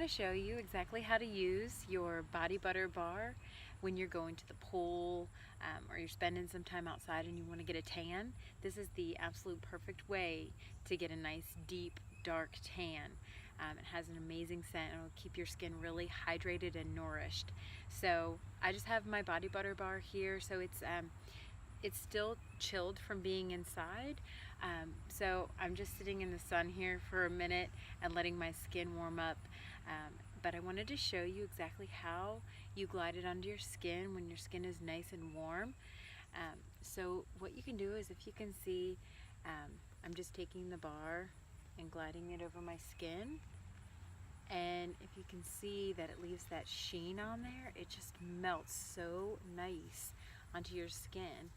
to show you exactly how to use your body butter bar when you're going to the pool or you're spending some time outside and you want to get a tan. This is the absolute perfect way to get a nice deep dark tan. It has an amazing scent and it'll keep your skin really hydrated and nourished. So I just have my body butter bar here, so it's still chilled from being inside. So I'm just sitting in the sun here for a minute and letting my skin warm up. But I wanted to show you exactly how you glide it onto your skin when your skin is nice and warm. So what you can do is, if you can see, I'm just taking the bar and gliding it over my skin. And if you can see that it leaves that sheen on there, it just melts so nice onto your skin.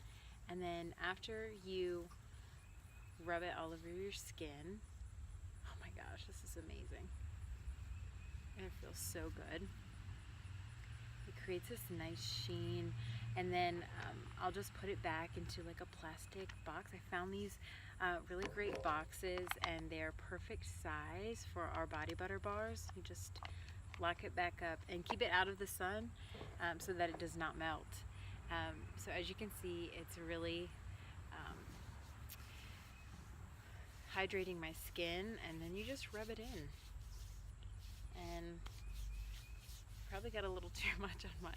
And then after you rub it all over your skin, oh my gosh, this is amazing. And it feels so good. It creates this nice sheen. And then I'll just put it back into like a plastic box. I found these really great boxes and they're perfect size for our body butter bars. You just lock it back up and keep it out of the sun so that it does not melt. So as you can see, it's really hydrating my skin, and then you just rub it in. And probably got a little too much on my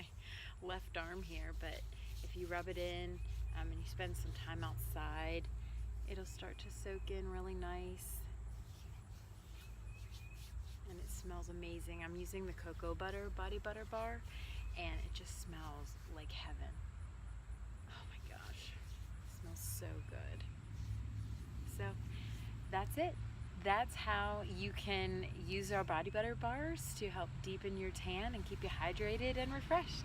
left arm here, but if you rub it in and you spend some time outside, it'll start to soak in really nice. And it smells amazing. I'm using the cocoa butter body butter bar, and it just smells like heaven. Oh my gosh, it smells so good. So that's it. That's how you can use our body butter bars to help deepen your tan and keep you hydrated and refreshed.